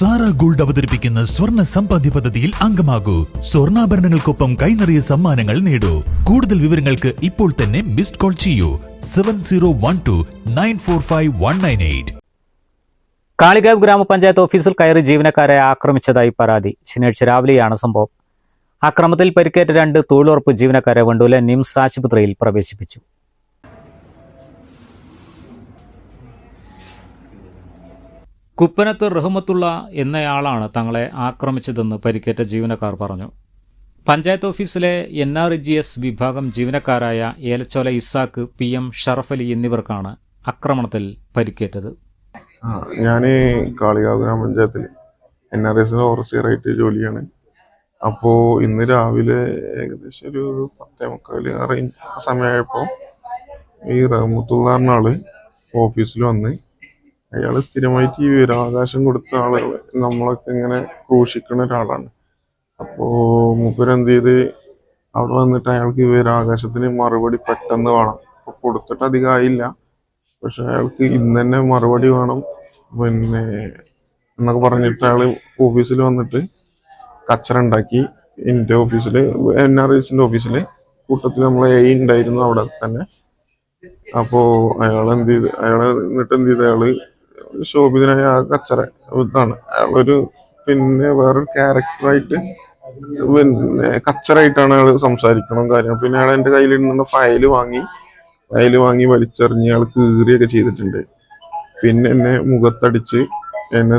Sara gold അവതരിപ്പിക്കുന്ന സ്വർണ്ണ സമ്പാദ്യ പദ്ധതിയിൽ അംഗമാകൂ. സ്വർണ്ണാഭരണങ്ങൾക്കൊപ്പം കൈനിറിയ സമ്മാനങ്ങൾ നേടൂ. കൂടുതൽ വിവരങ്ങൾക്ക് ഇപ്പോൾ തന്നെ മിസ്ഡ് കോൾ ചെയ്യൂ 7012945198. കാളികാവ് ഗ്രാമപഞ്ചായത്ത് ഓഫീസിൽ കയറി ജീവനക്കാരെ ആക്രമിച്ചതായി പരാതി. ശനിയാഴ്ച രാവിലെയാണ് സംഭവം. അക്രമത്തിൽ പരിക്കേറ്റ 2 തൊഴിലുറപ്പ് ജീവനക്കാരെ വണ്ടൂലെ നിംസ് ആശുപത്രിയിൽ പ്രവേശിപ്പിച്ചു. കുപ്പനത്ത് റഹ്മത്തുള്ള എന്നയാളാണ് തങ്ങളെ ആക്രമിച്ചതെന്ന് പരിക്കേറ്റ ജീവനക്കാർ പറഞ്ഞു. പഞ്ചായത്ത് ഓഫീസിലെ NRGS വിഭാഗം ജീവനക്കാരായ ഏലച്ചോല ഇസാക്ക്, PM ഷറഫ് അലി എന്നിവർക്കാണ് ആക്രമണത്തിൽ പരിക്കേറ്റത്. ഞാൻ കാളികാവ് ഗ്രാമപഞ്ചായത്തിൽ NRGS ഓവർസിയറായിട്ട് ജോലിയാണ്. അപ്പോൾ ഇന്ന് രാവിലെ ഏകദേശം ഒരു 10:45 സമയമായപ്പോൾ ഈ റഹ്മത്തുള്ള എന്ന ആള് ഓഫീസിൽ വന്ന് അയാൾ സ്ഥിരമായിട്ട് ഈ വിവരാവകാശം കൊടുത്ത ആളുകൾ നമ്മളൊക്കെ ഇങ്ങനെ ക്രൂശിക്കുന്ന ഒരാളാണ്. അപ്പോൾ മൂപ്പരെന്ത് ചെയ്ത് അവിടെ വന്നിട്ട് അയാൾക്ക് വിവരാവകാശത്തിന് മറുപടി പെട്ടെന്ന് വേണം. അപ്പോൾ കൊടുത്തിട്ട് അധികം ആയില്ല, പക്ഷെ അയാൾക്ക് ഇന്ന് തന്നെ മറുപടി വേണം പിന്നെ എന്നൊക്കെ പറഞ്ഞിട്ട് അയാൾ ഓഫീസിൽ വന്നിട്ട് കച്ചറ ഉണ്ടാക്കി. എൻ്റെ ഓഫീസിൽ NRGSൻ്റെ ഓഫീസിൽ കൂട്ടത്തിൽ നമ്മളെ AI ഉണ്ടായിരുന്നു അവിടെ തന്നെ. അപ്പോൾ അയാൾ എന്ത് ചെയ്ത് അയാള് ശോഭിതനായ കച്ചറ ഇതാണ്. അയാളൊരു പിന്നെ വേറൊരു ക്യാരക്ടറായിട്ട് പിന്നെ കച്ചറായിട്ടാണ് അയാൾ സംസാരിക്കണം കാര്യം. പിന്നെ അയാൾ എൻ്റെ കയ്യിലിരുന്ന ഫയല് വാങ്ങി വലിച്ചെറിഞ്ഞ് അയാൾ കീറിയൊക്കെ ചെയ്തിട്ടുണ്ട്. പിന്നെ എന്നെ മുഖത്തടിച്ച് എന്നെ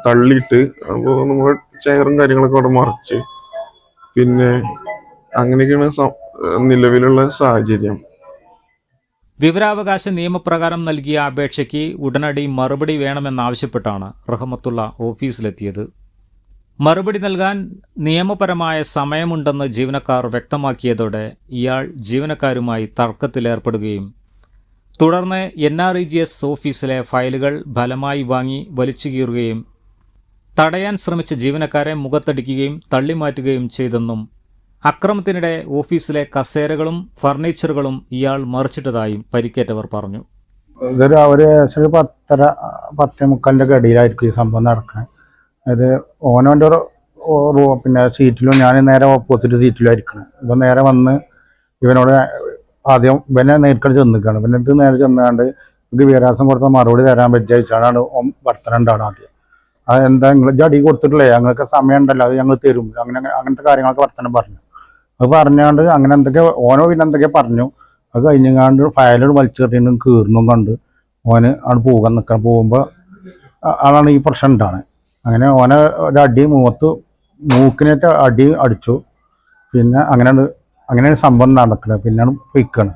തള്ളിയിട്ട് അപ്പോൾ നമ്മുടെ ചെയറും കാര്യങ്ങളൊക്കെ അവിടെ മറിച്ച് പിന്നെ അങ്ങനെയൊക്കെയാണ് നിലവിലുള്ള സാഹചര്യം. വിവരാവകാശ നിയമപ്രകാരം നൽകിയ അപേക്ഷയ്ക്ക് ഉടനടി മറുപടി വേണമെന്നാവശ്യപ്പെട്ടാണ് റഹ്മത്തുള്ള ഓഫീസിലെത്തിയത്. മറുപടി നൽകാൻ നിയമപരമായ സമയമുണ്ടെന്ന് ജീവനക്കാർ വ്യക്തമാക്കിയതോടെ ഇയാൾ ജീവനക്കാരുമായി തർക്കത്തിലേർപ്പെടുകയും തുടർന്ന് NRGS ഓഫീസിലെ ഫയലുകൾ ബലമായി വാങ്ങി വലിച്ചു കീറുകയും തടയാൻ ശ്രമിച്ച ജീവനക്കാരെ മുഖത്തടിക്കുകയും തള്ളിമാറ്റുകയും ചെയ്തെന്നും അക്രമത്തിനിടെ ഓഫീസിലെ കസേരകളും ഫർണിച്ചറുകളും ഇയാൾ മറിച്ചിട്ടതായും പരിക്കേറ്റവർ പറഞ്ഞു. ഇതൊരു ഒരു 10:30-10:45 ഇടയിലായിരിക്കും ഈ സംഭവം നടക്കുന്നത്. അത് ഓനോൻ്റെ പിന്നെ സീറ്റിലും ഞാൻ നേരെ ഓപ്പോസിറ്റ് സീറ്റിലായിരിക്കണം. ഇവൻ നേരെ വന്ന് ഇവനോട് ആദ്യം ഇവനെ നേരിട്ട് ചെന്നിക്കാണ്. പിന്നെ ഇത് നേരെ ചെന്നാണ്ട് ഇത് വിവരാസം കൊടുത്ത മറുപടി തരാൻ പറ്റിയാണ് വർത്തനുണ്ടാണ് ആദ്യം. അതെന്താ നിങ്ങൾ അടി കൊടുത്തിട്ടില്ലേ, ഞങ്ങൾക്ക് സമയം ഉണ്ടല്ലോ, അത് ഞങ്ങൾ തരും, അങ്ങനത്തെ കാര്യങ്ങളൊക്കെ വർത്തനം പറഞ്ഞു. അത് പറഞ്ഞാണ്ട് അങ്ങനെ ഓനോ പിന്നെ എന്തൊക്കെയോ പറഞ്ഞു. അത് കഴിഞ്ഞാണ്ട് ഫയലോട് വലിച്ചെറിയണം കീറണം കണ്ട് ഓന് അവിടെ പോകാൻ നിൽക്കണം. പോകുമ്പോൾ ആളാണ് ഈ പ്രശ്നം ഉണ്ടാണ്. അങ്ങനെ ഓനെ ഒരടി മൂക്കിനേറ്റ അടി അടിച്ചു. പിന്നെ അങ്ങനെയാണ് സംഭവം നടക്കുന്നത്. പിന്നെയാണ് പൊയ്ക്കണം.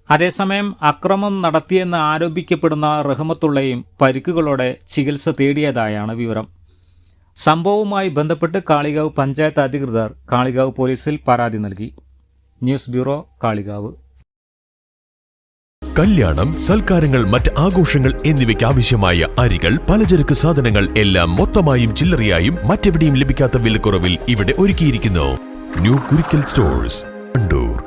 അതേസമയം അക്രമം നടത്തിയെന്ന് ആരോപിക്കപ്പെടുന്ന റഹ്മത്തുള്ളയും പരിക്കുകളോടെ ചികിത്സ തേടിയതായാണ് വിവരം. സംഭവവുമായി ബന്ധപ്പെട്ട് കാളികാവ് പഞ്ചായത്ത് അധികൃതർ കാളികാവ് പോലീസിൽ പരാതി നൽകി. News bureau, Kalikavu. കല്യാണം, സൽക്കാരങ്ങൾ, മറ്റ് ആഘോഷങ്ങൾ എന്നിവയ്ക്ക് ആവശ്യമായ അരികൾ, പലചരക്ക് സാധനങ്ങൾ എല്ലാം മൊത്തമായും ചില്ലറയായും മറ്റെവിടെയും ലഭിക്കാത്ത വിലക്കുറവിൽ ഇവിടെ ഒരുക്കിയിരിക്കുന്നു. New Kurikkal stores, Wandoor.